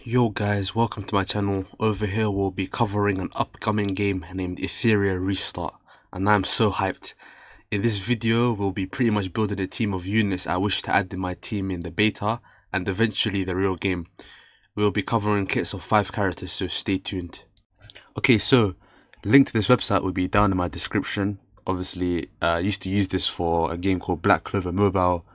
Yo guys, welcome to my channel. Over here we'll be covering an upcoming game named ETHERIA Restart, and I'm so hyped. In this video we'll be pretty much building a team of units I wish to add to my team in the beta and eventually the real game. We'll be covering kits of 5 characters, so stay tuned. Okay, so link to this website will be down in my description. Obviously I used to use this for a game called Black Clover Mobile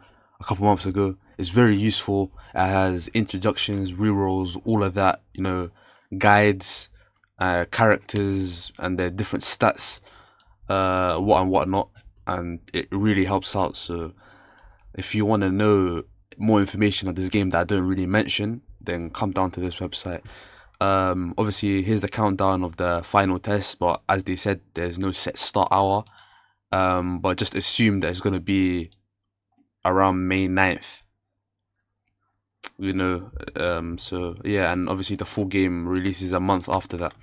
a couple months ago. It's very useful. It has introductions, rerolls, all of that, you know, guides, characters and their different stats, what and what not, and it really helps out. So if you want to know more information on this game that I don't really mention, then come down to this website. Obviously here's the countdown of the final test, but as they said, there's no set start hour, but just assume that it's going to be around May 9th, you know. So yeah, and obviously the full game releases a month after that.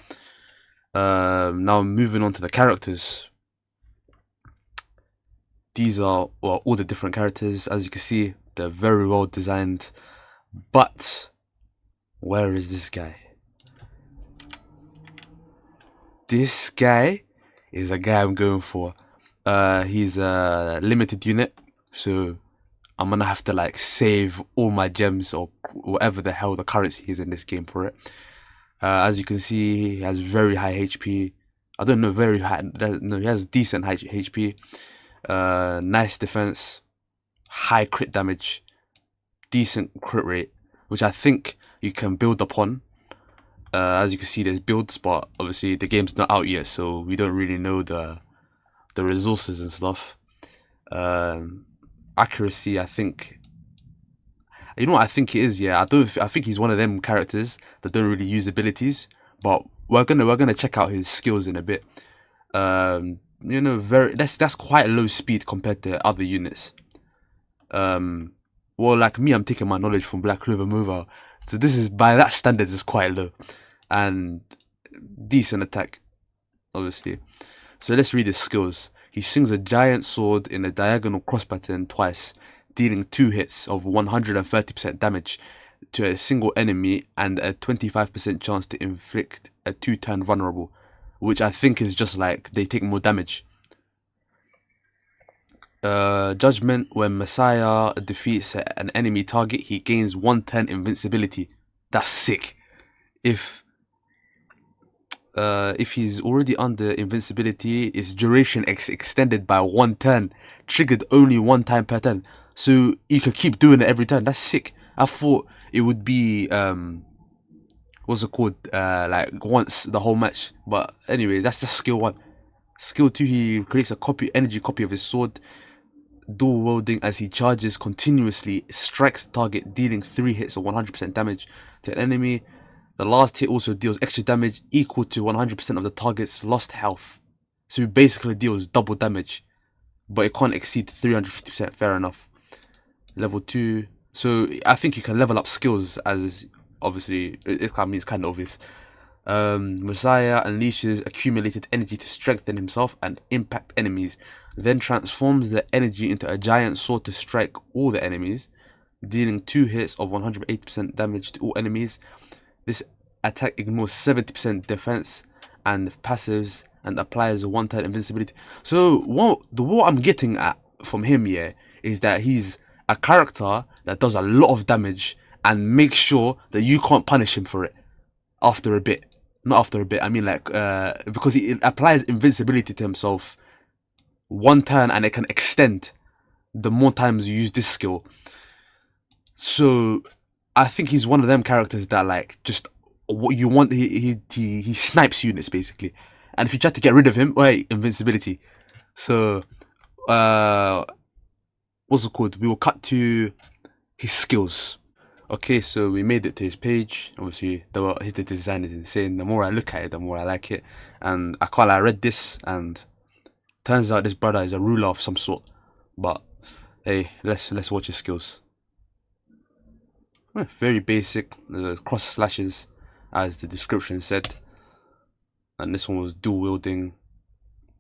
Now moving on to the characters. These are all the different characters. As you can see, they're very well designed, but where is this guy? This guy is a guy I'm going for. He's a limited unit, so I'm gonna have to like save all my gems or whatever the hell the currency is in this game for it. As you can see, he has very high HP. I don't know, very high. No, he has decent high HP. Nice defense, high crit damage, decent crit rate, which I think you can build upon. As you can see, there's builds, but obviously the game's not out yet, so we don't really know the resources and stuff. Accuracy, I think, you know what I think it is. Yeah, I think he's one of them characters that don't really use abilities, but we're gonna check out his skills in a bit. You know, that's quite low speed compared to other units. Well, like me, I'm taking my knowledge from Black Clover Mobile, so this is, by that standards, is quite low, and decent attack, obviously. So let's read his skills. He swings a giant sword in a diagonal cross pattern twice, dealing 2 hits of 130% damage to a single enemy and a 25% chance to inflict a 2-turn vulnerable, which I think is just like they take more damage. Judgment: when Messiah defeats an enemy target, he gains 110 invincibility. That's sick. If he's already under invincibility, its duration extended by 1 turn, triggered only 1 time per turn. So you could keep doing it every turn. That's sick. I thought it would be what's it called? Like once the whole match. But anyway, that's just skill 1. Skill 2, he creates a energy copy of his sword, dual wielding. As he charges continuously, strikes the target, dealing 3 hits of 100% damage to an enemy. The last hit also deals extra damage equal to 100% of the target's lost health. So it basically deals double damage, but it can't exceed 350%, fair enough. Level 2. So I think you can level up skills, as obviously, it's kind of obvious. Messiah unleashes accumulated energy to strengthen himself and impact enemies, then transforms the energy into a giant sword to strike all the enemies, dealing 2 hits of 180% damage to all enemies. This attack ignores 70% defense and passives and applies a 1-turn invincibility. So what I'm getting at from him here is that he's a character that does a lot of damage and makes sure that you can't punish him for it after a bit. Not after a bit, I mean like because he applies invincibility to himself 1 turn, and it can extend the more times you use this skill. So I think he's one of them characters that like just what you want. He snipes units basically, and if you try to get rid of him, wait, invincibility. So what's it called? We will cut to his skills. Okay, so we made it to his page. Obviously, his design is insane. The more I look at it, the more I like it. And I read this, and turns out this brother is a ruler of some sort. But hey, let's watch his skills. Very basic, cross slashes, as the description said, and this one was dual wielding,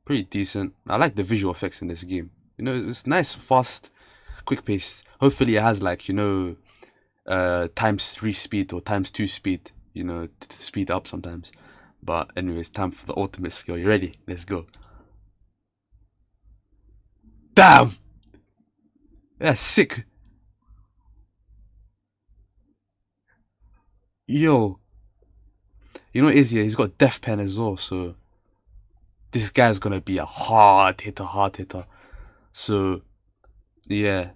pretty decent. I like the visual effects in this game. You know, it's nice, fast, quick paced. Hopefully it has like, you know, times 3 speed or times 2 speed, you know, to speed up sometimes. But anyways, time for the ultimate skill. You ready? Let's go. Damn! That's sick. Yo. You know what it is, yeah? He's got death pen as well, so this guy's gonna be a hard hitter. So, yeah.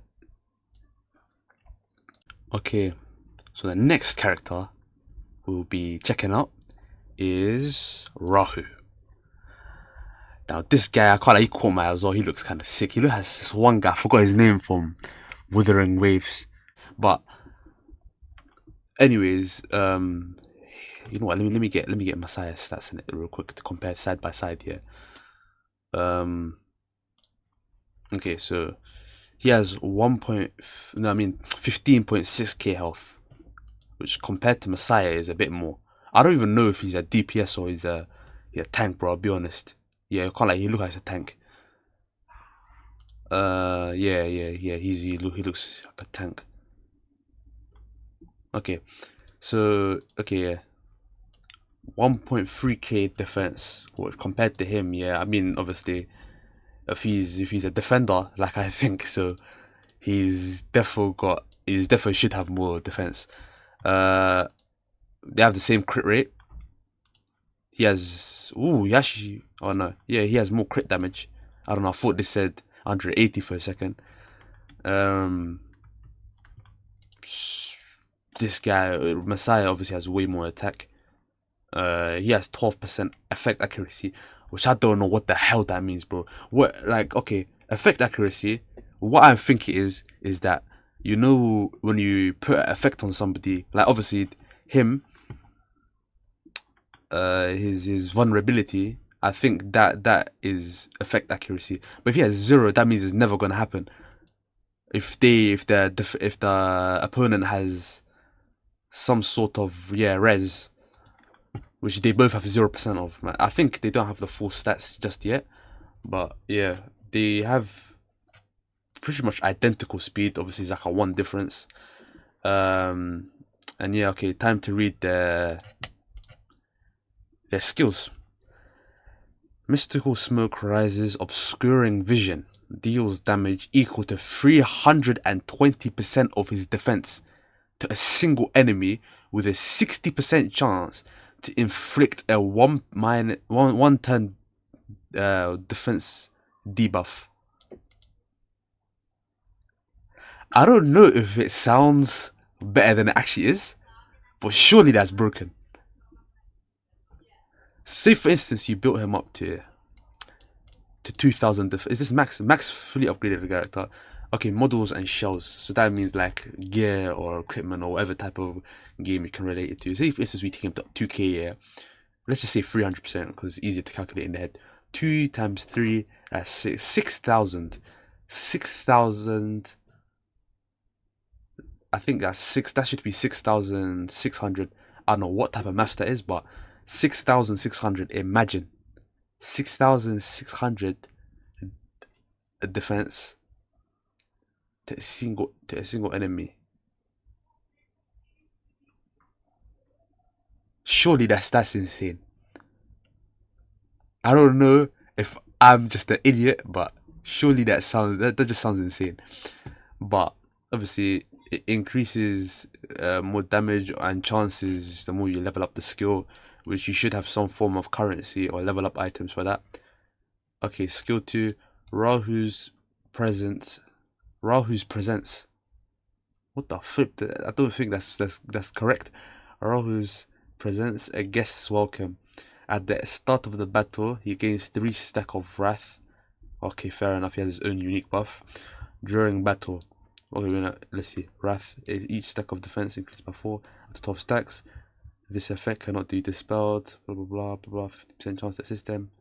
Okay. So the next character we'll be checking out is Rahu. Now this guy, I can't like, he caught my eye as well. He looks kind of sick. He looks like this one guy. I forgot his name from Wuthering Waves. But anyways, you know what? Let me get Messiah's stats in it real quick to compare side by side here. Okay, so he has 15.6k health, which compared to Messiah is a bit more. I don't even know if he's a DPS or he's a tank, bro. I'll be honest. Yeah, can't like he looks like a tank. Yeah. He looks like a tank. Okay, so yeah, 1.3k defense. Well, compared to him, yeah. I mean, obviously, if he's a defender, like I think so, he's definitely should have more defense. They have the same crit rate. He has he actually, oh no, yeah, he has more crit damage. I don't know, I thought they said 180 for a second. This guy Messiah obviously has way more attack. He has 12% effect accuracy, which I don't know what the hell that means, bro. What, like, okay, effect accuracy, what I think it is that, you know, when you put an effect on somebody, like obviously him, his vulnerability, I think that is effect accuracy. But if he has 0, that means it's never gonna happen. If the opponent has some sort of res, which they both have 0% of. I think they don't have the full stats just yet, but yeah, they have pretty much identical speed. Obviously, it's like a 1 difference. And yeah, okay, time to read their skills. Mystical smoke rises, obscuring vision, deals damage equal to 320% of his defense to a single enemy with a 60% chance to inflict a 1 turn defense debuff. I don't know if it sounds better than it actually is, but surely that's broken. Say for instance you built him up to 2000 is this max fully upgraded character? Okay, models and shells, so that means like gear or equipment or whatever type of game you can relate it to. Say for instance we take him to 2k, yeah, let's just say 300% because it's easier to calculate in the head. 2 times 3, that's 6,000. I think that's 6, that should be 6,600. I don't know what type of maths that is, but 6,600, imagine 6,600 defense to a single enemy. Surely that's insane. I don't know if I'm just an idiot, but surely that just sounds insane. But obviously it increases more damage and chances the more you level up the skill, which you should have some form of currency or level up items for that. Okay, skill 2, Rahu's presence. What the flip? I don't think that's correct. Rahu's presents a guest's welcome. At the start of the battle, he gains 3 stack of wrath. Okay, fair enough. He has his own unique buff. During battle, okay, let's see. Wrath. Each stack of defense increased by 4 at the 12 stacks. This effect cannot be dispelled. Blah blah blah blah blah. 50% chance to assist them.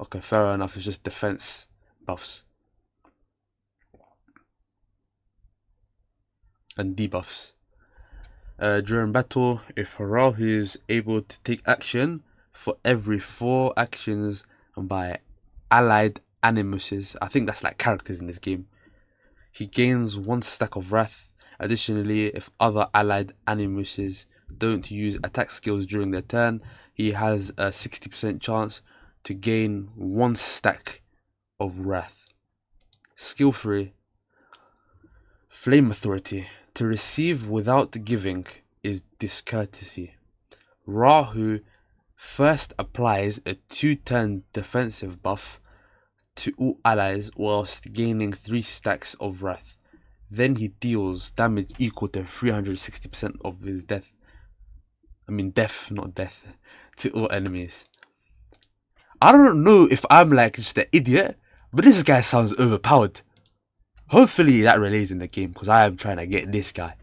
Okay, fair enough. It's just defense buffs and debuffs. During battle, if Rahu is able to take action for every 4 actions by allied animuses, I think that's like characters in this game, he gains 1 stack of wrath Additionally, if other allied animuses don't use attack skills during their turn, he has a 60% chance to gain 1 stack of Wrath. Skill 3. Flame Authority. To receive without giving is discourtesy. Rahu first applies a 2-turn defensive buff to all allies whilst gaining 3 stacks of Wrath. Then he deals damage equal to 360% of his death. I mean death, not death. To all enemies. I don't know if I'm like just an idiot, but this guy sounds overpowered. Hopefully that relays in the game, because I am trying to get this guy.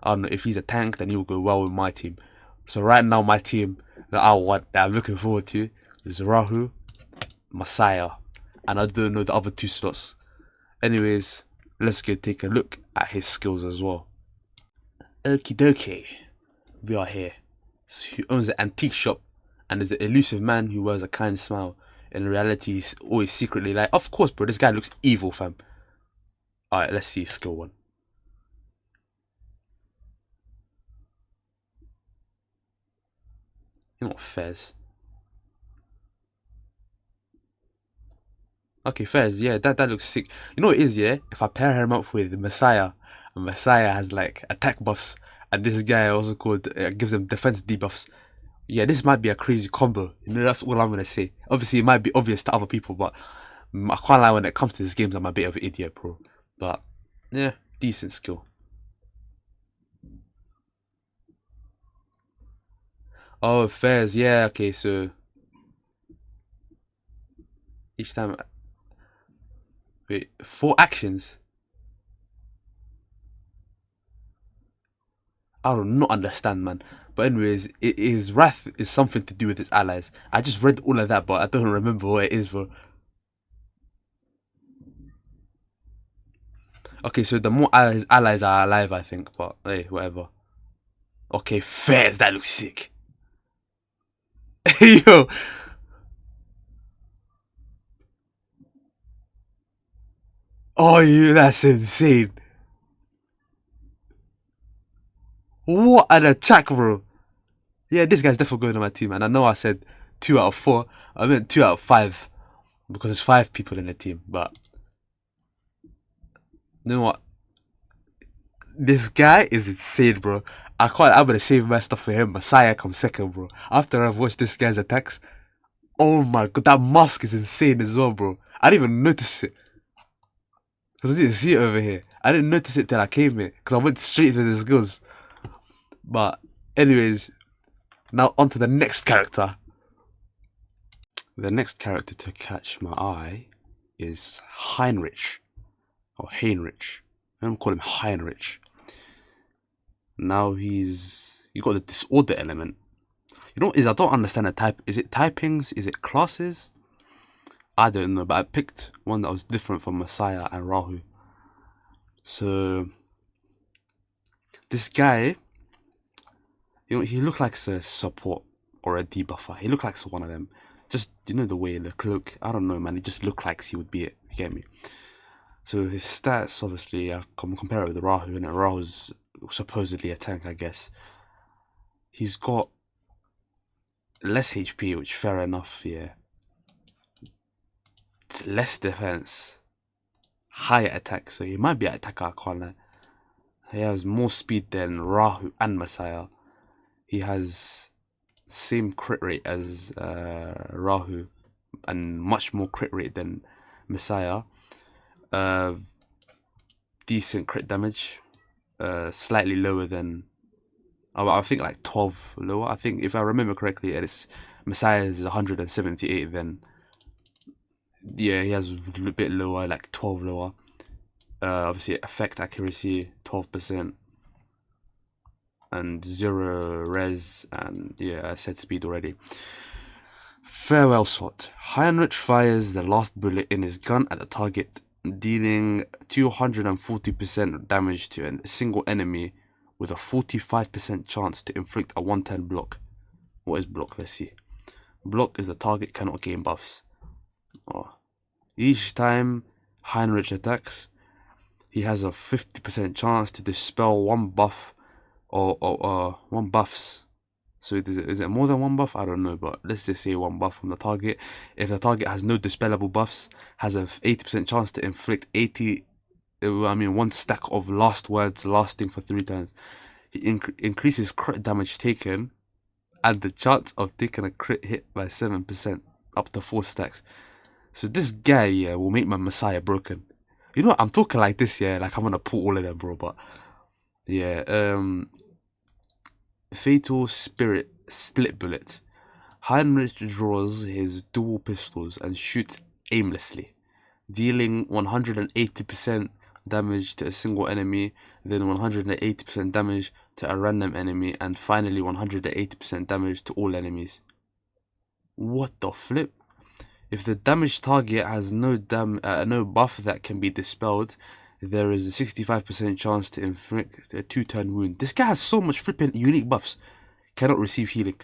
I don't know, if he's a tank, then he will go well with my team. So right now my team that I'm looking forward to is Rahu, Messiah, and I don't know the other 2 slots. Anyways, let's go take a look at his skills as well. Okie dokie, we are here. So he owns an antique shop and is an elusive man who wears a kind smile. In reality, he's always secretly like, of course bro, this guy looks evil fam. Alright, let's see skill 1. You know what, Fez. Okay, Fez, yeah, that looks sick. You know what it is, yeah? If I pair him up with Messiah, and Messiah has like attack buffs, and this guy also called gives him defense debuffs. Yeah, this might be a crazy combo. You know, that's all I'm gonna say. Obviously, it might be obvious to other people, but I can't lie, when it comes to these games, I'm a bit of an idiot, bro. But yeah, decent skill. Oh, Fez, yeah, okay, so each time, wait, 4 actions? I do not understand, man. But anyways, his wrath is something to do with his allies. I just read all of that, but I don't remember what it is, bro. Okay, so the more his allies are alive, I think, but hey, whatever. Okay, Fez, that looks sick. Yo. Oh, yeah, that's insane. What an attack, bro. Yeah, this guy's definitely going on my team. And I know I said 2 out of 4. I meant 2 out of 5. Because there's 5 people in the team. But you know what? This guy is insane, bro. I'm gonna save my stuff for him. Messiah comes second, bro. After I've watched this guy's attacks, oh my god, that mask is insane as well, bro. I didn't even notice it. Because I didn't see it over here. I didn't notice it till I came here. Because I went straight to the skills. But, anyways, now on to the next character. The next character to catch my eye is Heinrich. Or Heinrich. I'm gonna call him Heinrich. Now you got the disorder element. You know what it is? I don't understand the type. Is it typings? Is it classes? I don't know, but I picked one that was different from Messiah and Rahu. So this guy, you know, he looked like a support or a debuffer. He looked like one of them. Just, you know, the way the cloak. I don't know, man. He just looked like he would be it. You get me? So his stats, obviously, I compare it with the Rahu, and Rahu's supposedly a tank, I guess. He's got less HP, which fair enough, yeah. It's less defense, higher attack, so he might be an attacker, I can't lie. He has more speed than Rahu and Messiah. He has same crit rate as Rahu, and much more crit rate than Messiah. Decent crit damage, slightly lower than, I think like 12 lower. I think if I remember correctly, it's Messiah is 178. Then yeah, he has a bit lower, like 12 lower. Obviously effect accuracy 12%, and 0 res, and yeah, I said speed already. Farewell shot. Heinrich fires the last bullet in his gun at the target, dealing 240% damage to a single enemy with a 45% chance to inflict a 1-turn block. What is block? Let's see. Block is the target cannot gain buffs. Oh. Each time Heinrich attacks, he has a 50% chance to dispel one buff or one buffs. So is it more than one buff? I don't know, but let's just say one buff from the target. If the target has no dispellable buffs, has a 80% chance to inflict 1 stack of last words lasting for 3 turns. He increases crit damage taken and the chance of taking a crit hit by 7%, up to 4 stacks. So this guy, yeah, will make my Messiah broken. You know what, I'm talking like this, yeah, like I'm gonna pull all of them, bro, but yeah, Fatal Spirit Split Bullet. Heinrich draws his dual pistols and shoots aimlessly, dealing 180% damage to a single enemy, then 180% damage to a random enemy, and finally 180% damage to all enemies. What the flip? If the damaged target has no buff that can be dispelled, there is a 65% chance to inflict a 2-turn wound. This guy has so much flipping unique buffs. Cannot receive healing.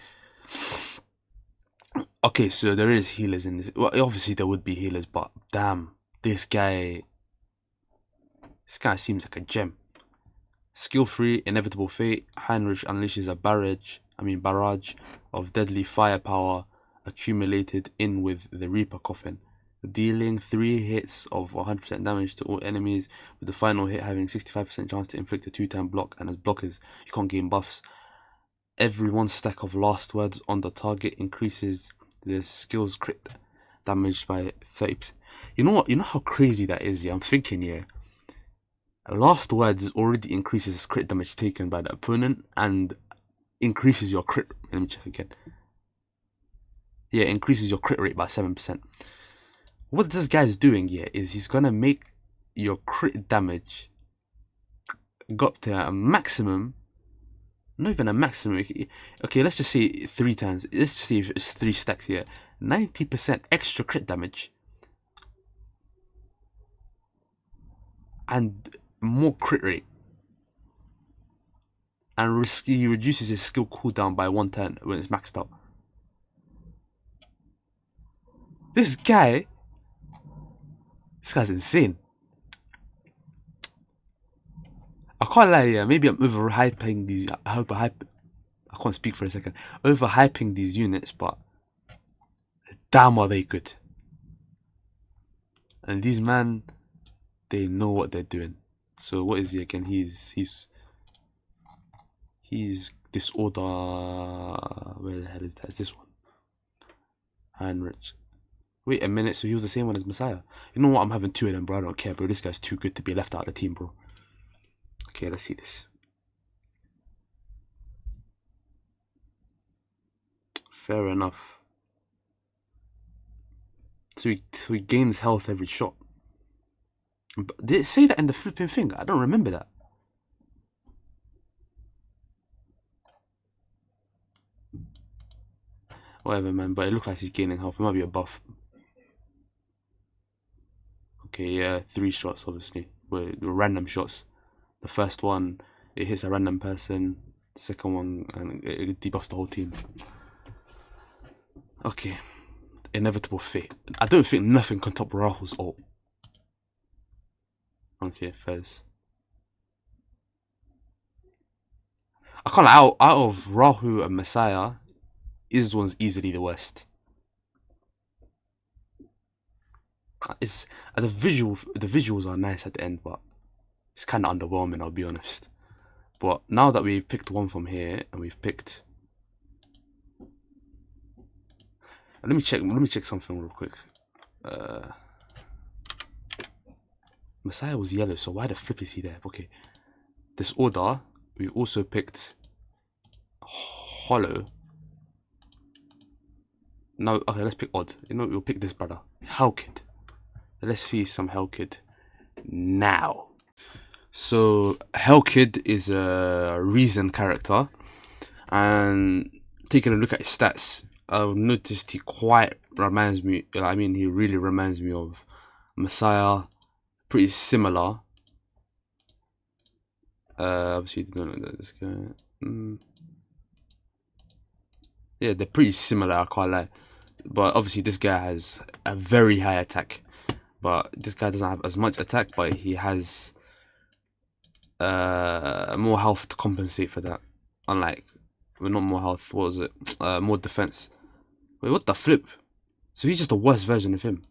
Okay, so there is healers in this. Well, obviously there would be healers, but damn, this guy seems like a gem. Skill 3, Inevitable Fate. Heinrich unleashes a barrage of deadly firepower accumulated in with the Reaper Coffin, dealing 3 hits of 100% damage to all enemies, with the final hit having 65% chance to inflict a 2-turn block, and as blockers, you can't gain buffs. Every 1 stack of last words on the target increases the skill's crit damage by 30%. You know what? You know how crazy that is, yeah? I'm thinking, yeah. Last words already increases crit damage taken by the opponent and increases your crit. Let me check again. Yeah, increases your crit rate by 7%. What this guy's doing here is he's gonna make your crit damage go up to a maximum. Not even a maximum. Okay, let's just say 3 times. Let's just say if it's 3 stacks here. 90% extra crit damage. And more crit rate. And he reduces his skill cooldown by 1 turn when it's maxed out. This guy's insane. I can't lie, yeah, maybe I'm overhyping these. I can't speak for a second. Overhyping these units, but damn are they good. And these man, they know what they're doing. So what is he again? He's Disorder. Where the hell is that? Is this one? Heinrich. Wait a minute, so he was the same one as Messiah. You know what? I'm having 2 of them, bro. I don't care, bro. This guy's too good to be left out of the team, bro. Okay, let's see this. Fair enough. So he gains health every shot. But did it say that in the flipping thing? I don't remember that. Whatever, man. But it looks like he's gaining health. It might be a buff. Okay, yeah, 3 shots, obviously. With random shots. The first one, it hits a random person. The second one, and it debuffs the whole team. Okay. Inevitable Fate. I don't think nothing can top Rahul's ult. Okay, Fez. I can't lie, out of Rahu and Messiah, this one's easily the worst. It's the visuals are nice at the end, but it's kind of underwhelming, I'll be honest. But now that we've picked one from here and we've picked, let me check something real quick. Messiah was yellow, so why the flip is he there? Okay, Disorder. We also picked Hollow. No, okay, let's pick Odd. You know, we'll pick this brother, Hellkid. Let's see some Hellkid now. So Hellkid is a Reason character, and taking a look at his stats, I've noticed he quite reminds me. I mean, he really reminds me of Messiah. Pretty similar. Obviously, you don't know this guy. Yeah, they're pretty similar. I can't lie, but obviously this guy has a very high attack. But this guy doesn't have as much attack, but he has more health to compensate for that. Unlike, well, not more health, what was it? More defense. Wait, what the flip? So he's just a worse version of him.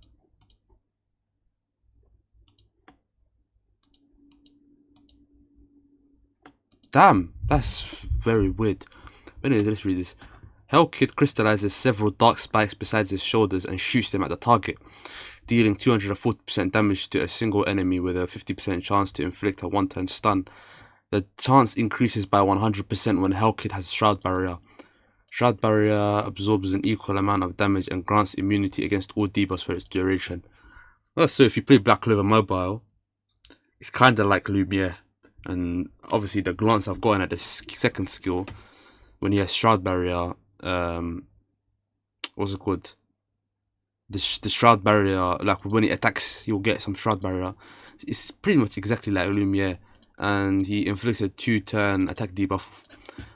Damn, that's very weird. Anyway, let's read this. Hellkid crystallizes several dark spikes beside his shoulders and shoots them at the target, dealing 240% damage to a single enemy with a 50% chance to inflict a one-turn stun. The chance increases by 100% when Hellkid has Shroud Barrier. Shroud Barrier absorbs an equal amount of damage and grants immunity against all debuffs for its duration. Well, so if you play Black Clover Mobile, it's kind of like Lumiere. And obviously the glance I've gotten at the second skill, when he has Shroud Barrier, what's it called? The Shroud Barrier, like when he attacks, you'll get some Shroud Barrier. It's pretty much exactly like Lumiere. And he inflicts a 2-turn attack debuff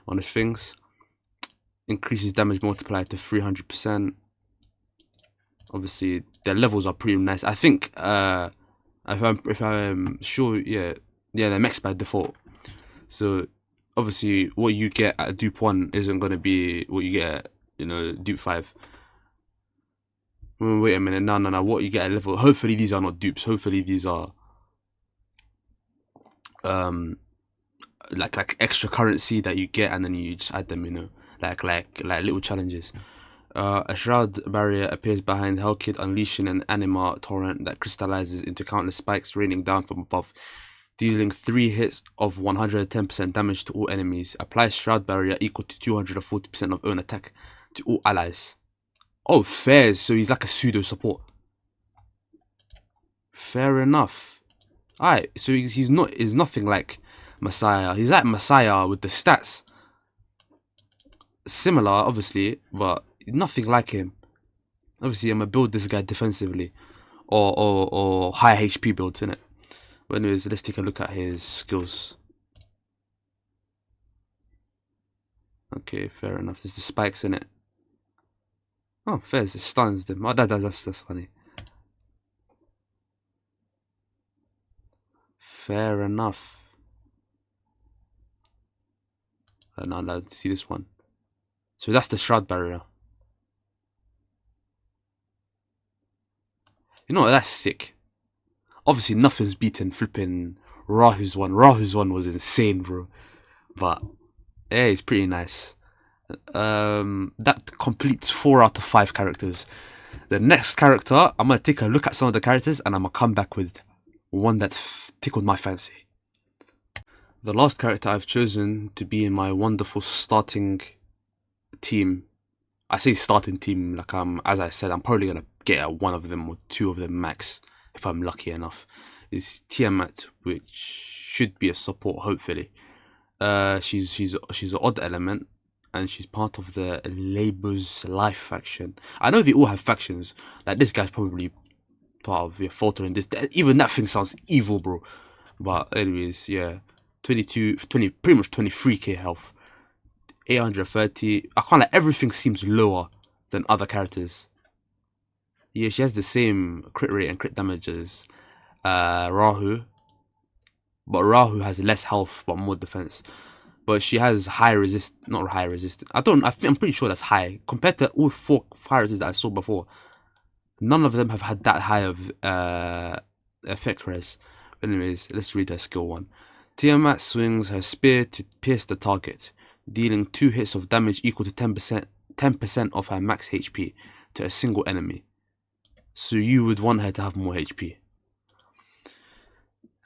on his things. Increases damage multiplier to 300%. Obviously, their levels are pretty nice. I think, if I'm sure, yeah, they're max by default. So obviously, what you get at dupe 1 isn't gonna be what you get at, you know, dupe 5. Wait a minute, no. What you get at level? Hopefully, these are not dupes. Hopefully, these are like extra currency that you get, and then you just add them. You know, like little challenges. A Shroud Barrier appears behind Hellkid, unleashing an anima torrent that crystallizes into countless spikes raining down from above, dealing 3 hits of 110% damage to all enemies. Applies Shroud Barrier equal to 240% of own attack to all allies. Oh, fairs, so he's like a pseudo support. Fair enough. Alright, so he's nothing like Messiah. He's like Messiah with the stats. Similar, obviously, but nothing like him. Obviously, I'm gonna build this guy defensively, or high HP builds in it. But anyways, let's take a look at his skills. Okay, fair enough. There's the spikes in it. Oh, fair. It stuns them. Oh, that's funny. Fair enough. Now let's see this one. So that's the Shroud Barrier. You know what? That's sick. Obviously, nothing's beaten flipping Rahu's one. Rahu's one was insane, bro. But yeah, it's pretty nice. That completes 4 out of 5 characters. The next character, I'm gonna take a look at some of the characters, and I'm gonna come back with one that tickled my fancy. The last character I've chosen to be in my wonderful starting team. I say starting team, like as I said, I'm probably gonna get one of them or 2 of them max if I'm lucky enough. Is Tiamat, which should be a support, hopefully. She's an odd element, and she's part of the Labour's Life faction. I know they all have factions. Like this guy's probably part of Falter and this. Even that thing sounds evil, bro. But anyways, yeah, 20, pretty much 23k health, 830. I can't, like, everything seems lower than other characters. Yeah, she has the same crit rate and crit damage as Rahu, but Rahu has less health but more defense. But she has high resist, not high resist. I'm pretty sure that's high compared to all 4 characters that I saw before. None of them have had that high of effect res. Anyways, let's read her skill 1. Tiamat swings her spear to pierce the target, dealing 2 hits of damage equal to 10% of her max HP to a single enemy. So you would want her to have more HP.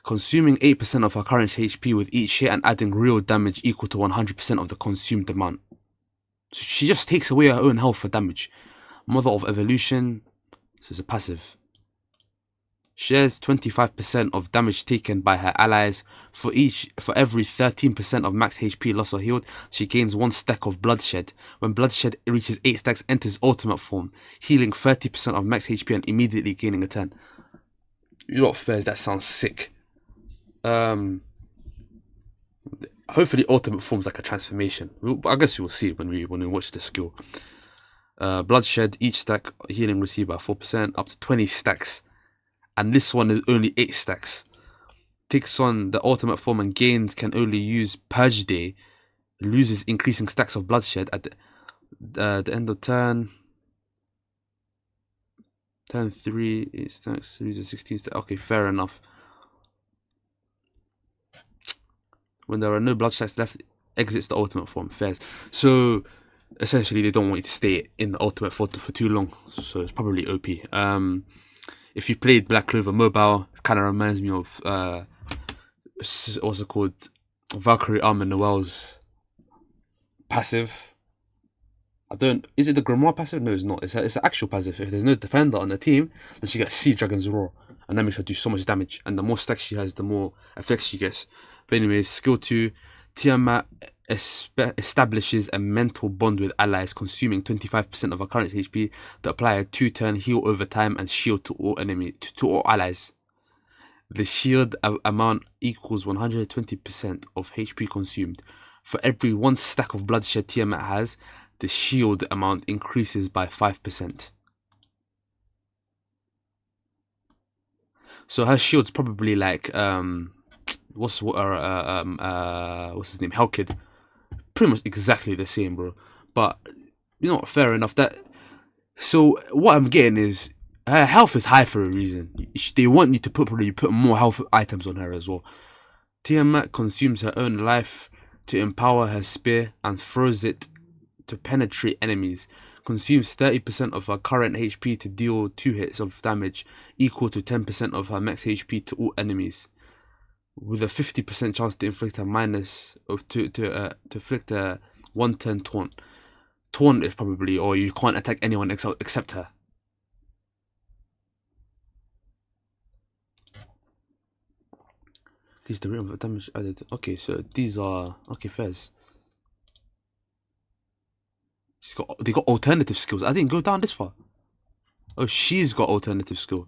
Consuming 8% of her current HP with each hit and adding real damage equal to 100% of the consumed amount. So she just takes away her own health for damage. Mother of Evolution, so it's a passive. Shares 25% of damage taken by her allies. For every 13% of max HP lost or healed, she gains 1 stack of Bloodshed. When Bloodshed reaches 8 stacks, enters ultimate form, healing 30% of max HP and immediately gaining a 10. You lot fairs, that sounds sick. Hopefully ultimate form's like a transformation. I guess we'll see when we watch the skill. Bloodshed, each stack healing received by 4%, up to 20 stacks. And this one is only 8 stacks. takes on the ultimate form and gains can only use Purge Day, loses increasing stacks of bloodshed at the end of turn. Turn 3, it stacks, loses 16 stacks. Okay, fair enough. When there are no blood stacks left, exits the ultimate form. Fair. So essentially, they don't want you to stay in the ultimate form for too long. So it's probably OP. If you played Black Clover Mobile, it kind of reminds me of what's it called, Valkyrie Armor Noel's passive. Is it the Grimoire passive? No, it's not. It's an actual passive. If there's no defender on the team, then she gets Sea Dragon's Roar, and that makes her do so much damage. And the more stacks she has, the more effects she gets. But anyways, skill 2, Tiamat establishes a mental bond with allies, consuming 25% of her current HP to apply a 2-turn heal over time and shield to all all allies. The shield amount equals 120% of HP consumed. For every 1 stack of bloodshed Tiamat has, the shield amount increases by 5%. So her shield's probably like what's his name, Hellkid. Pretty much exactly the same, bro. But you know, fair enough. So what I'm getting is her health is high for a reason. They want you to put more health items on her as well. Tiamat consumes her own life to empower her spear and throws it to penetrate enemies. Consumes 30% of her current HP to deal 2 hits of damage, equal to 10% of her max HP to all enemies, with a 50% chance to inflict a to inflict a 1-turn taunt. Taunt is probably, or you can't attack anyone except her. Here's the rate of damage added. Okay, so these are okay. Fairs. They got alternative skills. I didn't go down this far. Oh, she's got alternative skill.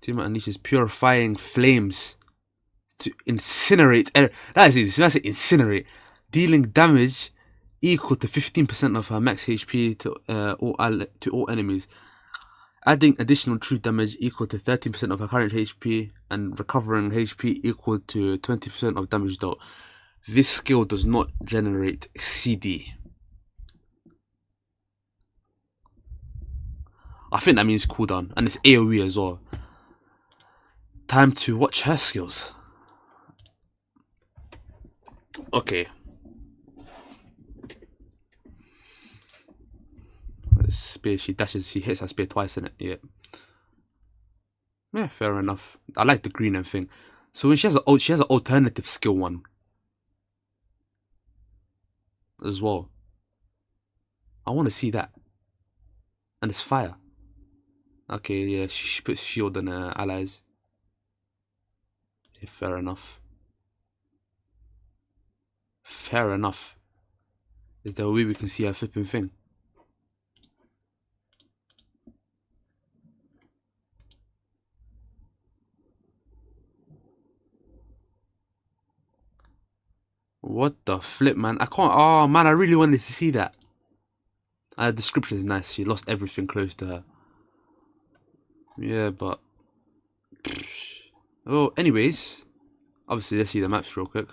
Tiamat unleashes purifying flames to incinerate. That's incinerate, dealing damage equal to 15% of her max HP to all enemies, adding additional true damage equal to 13% of her current HP, and recovering HP equal to 20% of damage dealt. This skill does not generate CD. I think that means cooldown, and it's AoE as well. Time to watch her skills. Okay. Spear, she hits her spear twice in it. Yeah, fair enough. I like the green and thing. So when she has an alternative skill 1 as well. I want to see that. And it's fire. Okay, yeah, she puts shield on her allies. Yeah, fair enough. Fair enough. Is there a way we can see her flipping thing? What the flip, man? I can't. Oh, man, I really wanted to see that. The description is nice. She lost everything close to her. Yeah, but... Oh, anyways. Obviously, let's see the maps real quick.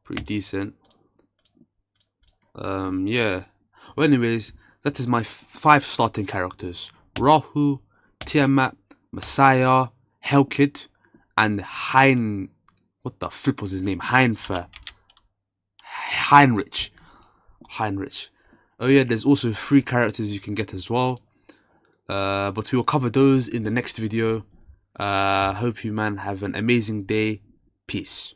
Pretty decent. Yeah. Well, anyways, that is my 5 starting characters. Rahu, Tiamat, Messiah, Hellkid, and Hein... What the flip was his name? Heinrich. Oh yeah, there's also 3 characters you can get as well. But we will cover those in the next video. Hope you man have an amazing day. Peace.